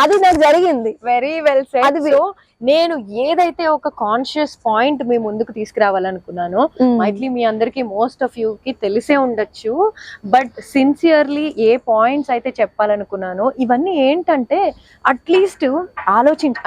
అది నాకు జరిగింది. Very well said. సో నేను ఏదైతే ఒక కాన్షియస్ పాయింట్ మీ ముందుకు తీసుకురావాలనుకున్నానో, మైట్లీ మీ అందరికి మోస్ట్ ఆఫ్ యూ కి తెలిసే ఉండొచ్చు, బట్ సిన్సియర్లీ ఏ పాయింట్స్ అయితే చెప్పాలనుకున్నానో ఇవన్నీ ఏంటంటే అట్లీస్ట్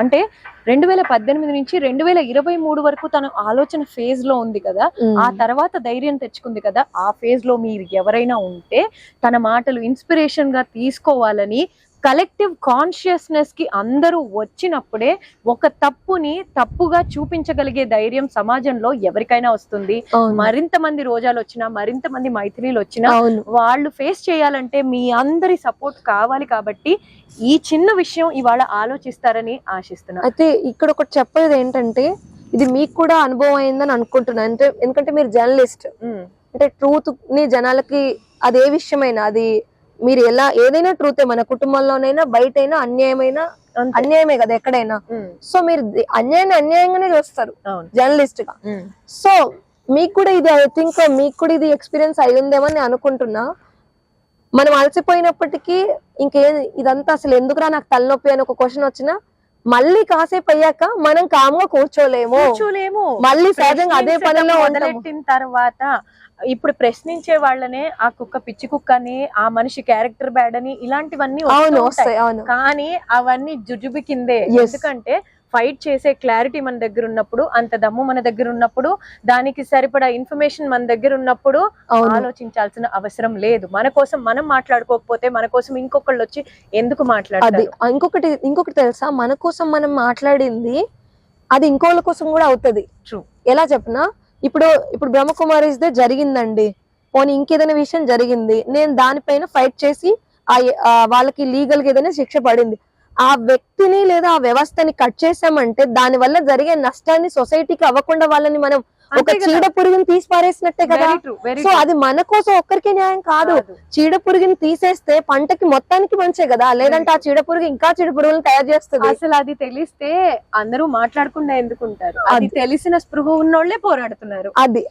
అంటే 2018 నుంచి 2023 వరకు తన ఆలోచన ఫేజ్ లో ఉంది కదా, ఆ తర్వాత ధైర్యం తెచ్చుకుంది కదా, ఆ ఫేజ్ లో మీరు ఎవరైనా ఉంటే తన మాటలు ఇన్స్పిరేషన్ గా తీసుకోవాలని కలెక్టివ్ కాన్షియస్నెస్ కి అందరూ వచ్చినప్పుడే ఒక తప్పుని తప్పుగా చూపించగలిగే ధైర్యం సమాజంలో ఎవరికైనా వస్తుంది. మరింత మంది రోజాలు వచ్చినా, మరింత మంది మైథిలీలు వచ్చినా వాళ్ళు ఫేస్ చేయాలంటే మీ అందరి సపోర్ట్ కావాలి. కాబట్టి ఈ చిన్న విషయం ఇవాళ ఆలోచిస్తారని ఆశిస్తున్నా. అయితే ఇక్కడ ఒకటి చెప్పేది ఏంటంటే, ఇది మీకు కూడా అనుభవం అయిందని అనుకుంటున్నాను. అంటే ఎందుకంటే మీరు జర్నలిస్ట్, అంటే ట్రూత్ ని జనాలకి అదే విషయమైనా, అది మీరు ఏదైనా ట్రూతే, మన కుటుంబంలోనైనా బయటైనా అన్యాయమే కదా ఎక్కడైనా. సో మీరు అన్యాయంగానే చూస్తారు జర్నలిస్ట్ గా. సో మీకు కూడా ఇది, ఐ థింక్ మీకు కూడా ఇది ఎక్స్పీరియన్స్ అయి ఉందేమని అనుకుంటున్నా. మనం అలసిపోయినప్పటికీ ఇదంతా అసలు ఎందుకురా నాకు తలనొప్పి అని ఒక క్వశ్చన్ వచ్చినా మళ్ళీ కాసేపు అయ్యాక మనం కామ్గా కూర్చోలేము. మళ్ళీ సహజంగా అదే పనిలో మొదలెట్టిన తర్వాత ఇప్పుడు ప్రశ్నించే వాళ్ళనే ఆ కుక్క పిచ్చి కుక్క అని, ఆ మనిషి క్యారెక్టర్ బ్యాడ్ అని, ఇలాంటివన్నీ వస్తాయి. కానీ అవన్నీ జుజుబి కిందే. ఎందుకంటే ఫైట్ చేసే క్లారిటీ మన దగ్గర ఉన్నప్పుడు, అంత దమ్ము మన దగ్గర ఉన్నప్పుడు, దానికి సరిపడా ఇన్ఫర్మేషన్ మన దగ్గర ఉన్నప్పుడు ఆలోచించాల్సిన అవసరం లేదు. మన కోసం మనం మాట్లాడుకోకపోతే మన కోసం ఇంకొకళ్ళు వచ్చి ఎందుకు మాట్లాడాలి? ఇంకొకటి తెలుసా, మన కోసం మనం మాట్లాడింది అది ఇంకోళ్ళ కోసం కూడా అవుతుంది. ట్రూ. ఎలా చెప్పనా, ఇప్పుడు బ్రహ్మకుమారిస్ దే జరిగిందండి, పోనీ ఇంకేదైనా విషయం జరిగింది, నేను దానిపైన ఫైట్ చేసి వాళ్ళకి లీగల్ గా ఏదైనా శిక్ష పడింది, ఆ వ్యక్తిని లేదా ఆ వ్యవస్థని కట్ చేసామంటే దాని వల్ల జరిగే నష్టాన్ని సొసైటీకి అవ్వకుండా వాళ్ళని మనం ఒక చీడ పురుగుని తీసి పారేసినట్టే కదా. సో అది మన కోసం ఒక్కరికి న్యాయం కాదు. చీడ పురుగుని తీసేస్తే పంటకి మొత్తానికి మంచే కదా, లేదంటే ఆ చీడ పురుగు ఇంకా చీడ పురుగులను తయారు చేస్తుంది. అసలు అది తెలిస్తే అందరూ మాట్లాడకుండా ఎందుకుంటారు? అది తెలిసిన స్పృహ ఉన్నోళ్లే పోరాడుతున్నారు. అది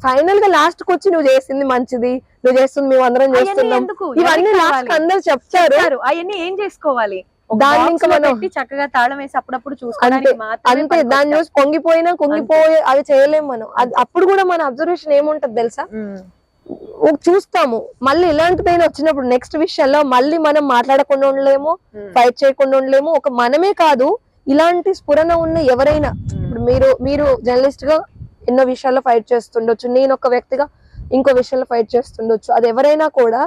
ఫైనల్ గా లాస్ట్ కు వచ్చి నువ్వు చేసింది మంచిది, నువ్వు చేస్తుంది మేము అందరం చేస్తున్నాం, ఇవన్నీ లాస్ట్ అందరూ చెప్తారు. అవన్నీ ఏం చేసుకోవాలి? దాన్ని ఇంకా మనం చక్కగా తాళం వేసి అప్పుడప్పుడు చూసుకోవడానికి అంతే. దాన్ని చూసి కుంగిపోయి అవి చేయలేము మనం. అప్పుడు కూడా మన అబ్జర్వేషన్ ఏముంటది తెలుసా, చూస్తాము మళ్ళీ ఇలాంటిదైనా వచ్చినప్పుడు నెక్స్ట్ విషయాల్లో మళ్ళీ మనం మాట్లాడకుండా ఉండలేము, ఫైట్ చేయకుండా ఉండలేము. ఒక మనమే కాదు, ఇలాంటి స్ఫురణ ఉన్న ఎవరైనా, ఇప్పుడు మీరు జర్నలిస్ట్ గా ఎన్నో విషయాల్లో ఫైట్ చేస్తుండొచ్చు, నేను ఒక వ్యక్తిగా ఇంకో విషయంలో ఫైట్ చేస్తుండొచ్చు, అది ఎవరైనా కూడా